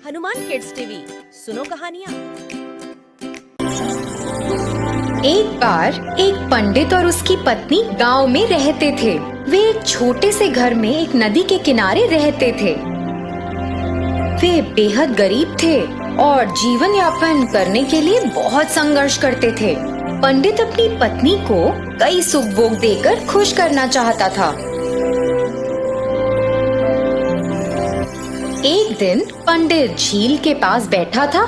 Hanuman kids TV सुनो कहानियाँ। एक बार एक पंडित और उसकी पत्नी गांव में रहते थे। वे एक छोटे से घर में एक नदी के किनारे रहते थे। वे बेहद गरीब थे और जीवन यापन करने के लिए बहुत संघर्ष करते थे। पंडित अपनी पत्नी को कई सुख भोग देकर खुश करना चाहता था। एक दिन पंडित झील के पास बैठा था,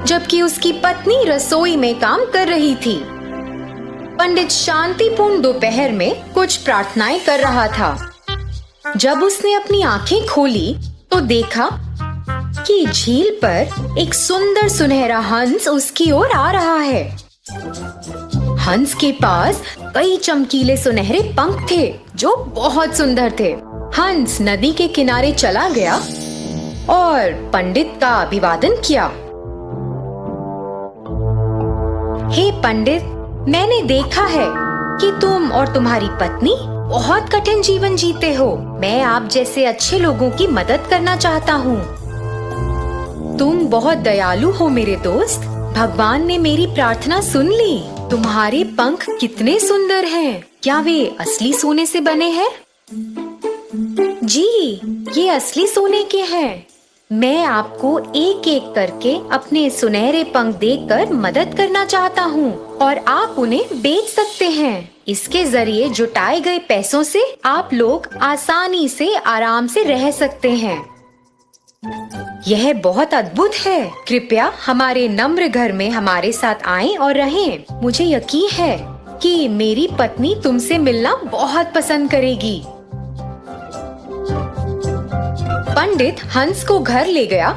जबकि उसकी पत्नी रसोई में काम कर रही थी। पंडित शांतिपूर्ण दोपहर में कुछ प्रार्थनाएं कर रहा था। जब उसने अपनी आंखें खोली तो देखा कि झील पर एक सुंदर सुनहरा हंस उसकी ओर आ रहा है। हंस के पास कई चमकीले सुनहरे पंख थे जो बहुत सुंदर थे। हंस नदी के किनारे चला गया और पंडित का अभिवादन किया। हे पंडित, मैंने देखा है कि तुम और तुम्हारी पत्नी बहुत कठिन जीवन जीते हो। मैं आप जैसे अच्छे लोगों की मदद करना चाहता हूँ। तुम बहुत दयालु हो मेरे दोस्त। भगवान ने मेरी प्रार्थना सुन ली। तुम्हारे पंख कितने सुंदर हैं। क्या वे असली सोने से बने हैं? जी, ये असली सोने के हैं। मैं आपको एक एक करके अपने सुनहरे पंख देकर मदद करना चाहता हूँ और आप उन्हें बेच सकते हैं। इसके जरिए जुटाए गए पैसों से आप लोग आसानी से आराम से रह सकते हैं। यह बहुत अद्भुत है। कृपया हमारे नम्र घर में हमारे साथ आएं और रहें। मुझे यकीन है कि मेरी पत्नी तुमसे मिलना बहुत पसंद करेगी। पंडित हंस को घर ले गया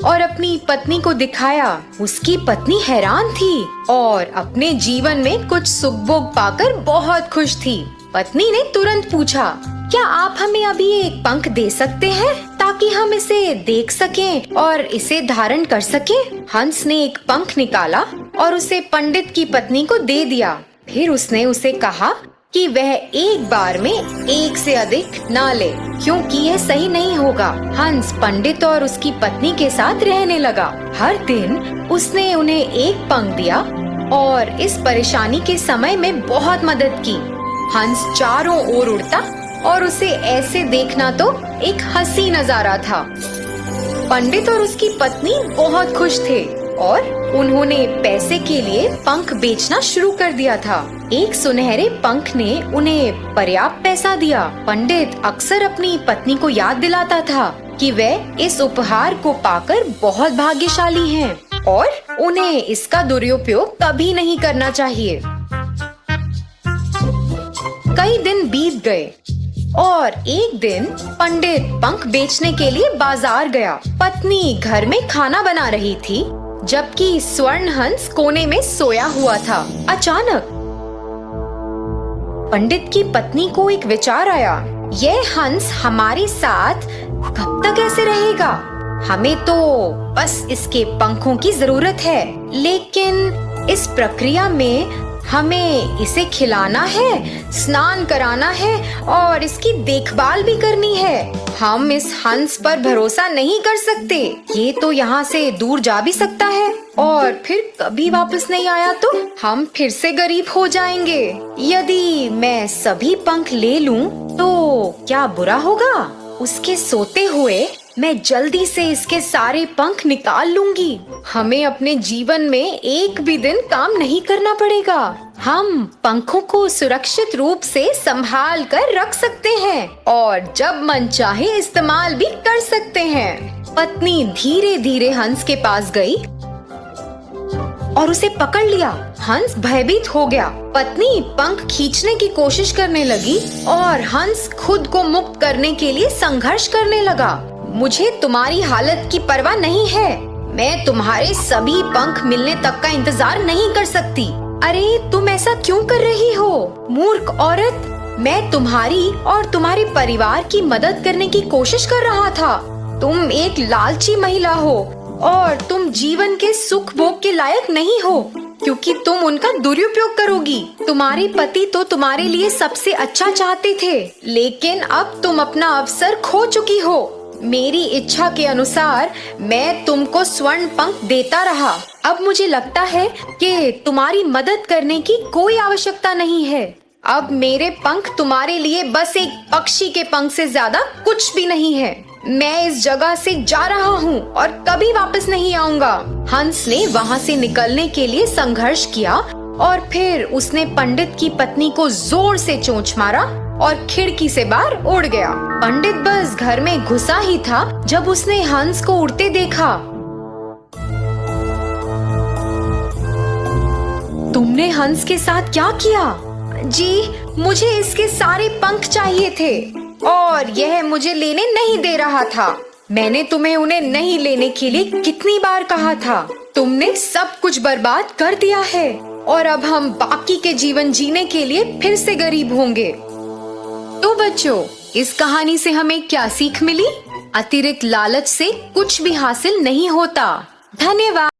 और अपनी पत्नी को दिखाया। उसकी पत्नी हैरान थी और अपने जीवन में कुछ सुख भोग पाकर बहुत खुश थी। पत्नी ने तुरंत पूछा, क्या आप हमें अभी एक पंख दे सकते हैं ताकि हम इसे देख सकें और इसे धारण कर सकें? हंस ने एक पंख निकाला और उसे पंडित की पत्नी को दे दिया। फिर उसने उसे कहा कि वह एक बार में एक से अधिक ना ले, क्योंकि यह सही नहीं होगा। हंस पंडित और उसकी पत्नी के साथ रहने लगा। हर दिन उसने उन्हें एक पंख दिया और इस परेशानी के समय में बहुत मदद की। हंस चारों ओर उड़ता और उसे ऐसे देखना तो एक हंसी नजारा था। पंडित और उसकी पत्नी बहुत खुश थे और उन्होंने पैसे के लिए पंख बेचना शुरू कर दिया था। एक सुनहरे पंख ने उन्हें पर्याप्त पैसा दिया। पंडित अक्सर अपनी पत्नी को याद दिलाता था कि वे इस उपहार को पाकर बहुत भाग्यशाली हैं और उन्हें इसका दुरुपयोग कभी नहीं करना चाहिए। कई दिन बीत गए और एक दिन पंडित पंख बेचने के लिए बाजार गया। पत्नी घर में खाना बना रही थी, जबकि स्वर्ण हंस कोने में सोया हुआ था। अचानक पंडित की पत्नी को एक विचार आया, यह हंस हमारे साथ कब तक ऐसे रहेगा? हमें तो बस इसके पंखों की जरूरत है, लेकिन इस प्रक्रिया में हमें इसे खिलाना है, स्नान कराना है और इसकी देखभाल भी करनी है। हम इस हंस पर भरोसा नहीं कर सकते। ये तो यहाँ से दूर जा भी सकता है और फिर कभी वापस नहीं आया तो हम फिर से गरीब हो जाएंगे। यदि मैं सभी पंख ले लूं तो क्या बुरा होगा? उसके सोते हुए मैं जल्दी से इसके सारे पंख निकाल लूंगी। हमें अपने जीवन में एक भी दिन काम नहीं करना पड़ेगा। हम पंखों को सुरक्षित रूप से संभाल कर रख सकते हैं और जब मन चाहे इस्तेमाल भी कर सकते हैं। पत्नी धीरे धीरे हंस के पास गई और उसे पकड़ लिया। हंस भयभीत हो गया। पत्नी पंख खींचने की कोशिश करने लगी और हंस खुद को मुक्त करने के लिए संघर्ष करने लगा। मुझे तुम्हारी हालत की परवाह नहीं है। मैं तुम्हारे सभी पंख मिलने तक का इंतजार नहीं कर सकती। अरे तुम ऐसा क्यों कर रही हो, मूर्ख औरत? मैं तुम्हारी और तुम्हारे परिवार की मदद करने की कोशिश कर रहा था। तुम एक लालची महिला हो और तुम जीवन के सुख भोग के लायक नहीं हो, क्योंकि तुम उनका दुरुपयोग करोगी। तुम्हारे पति तो तुम्हारे लिए सबसे अच्छा चाहते थे, लेकिन अब तुम अपना अवसर खो चुकी हो। मेरी इच्छा के अनुसार मैं तुमको स्वर्ण पंख देता रहा। अब मुझे लगता है कि तुम्हारी मदद करने की कोई आवश्यकता नहीं है। अब मेरे पंख तुम्हारे लिए बस एक पक्षी के पंख से ज्यादा कुछ भी नहीं है। मैं इस जगह से जा रहा हूँ और कभी वापस नहीं आऊंगा। हंस ने वहाँ से निकलने के लिए संघर्ष किया और फिर उसने पंडित की पत्नी को जोर से चोंच मारा और खिड़की से बाहर उड़ गया। पंडित बस घर में घुसा ही था जब उसने हंस को उड़ते देखा। तुमने हंस के साथ क्या किया? जी, मुझे इसके सारे पंख चाहिए थे और यह मुझे लेने नहीं दे रहा था। मैंने तुम्हें उन्हें नहीं लेने के लिए कितनी बार कहा था। तुमने सब कुछ बर्बाद कर दिया है और अब हम बाकी के जीवन जीने के लिए फिर से गरीब होंगे। तो बच्चों, इस कहानी से हमें क्या सीख मिली? अतिरिक्त लालच से कुछ भी हासिल नहीं होता। धन्यवाद।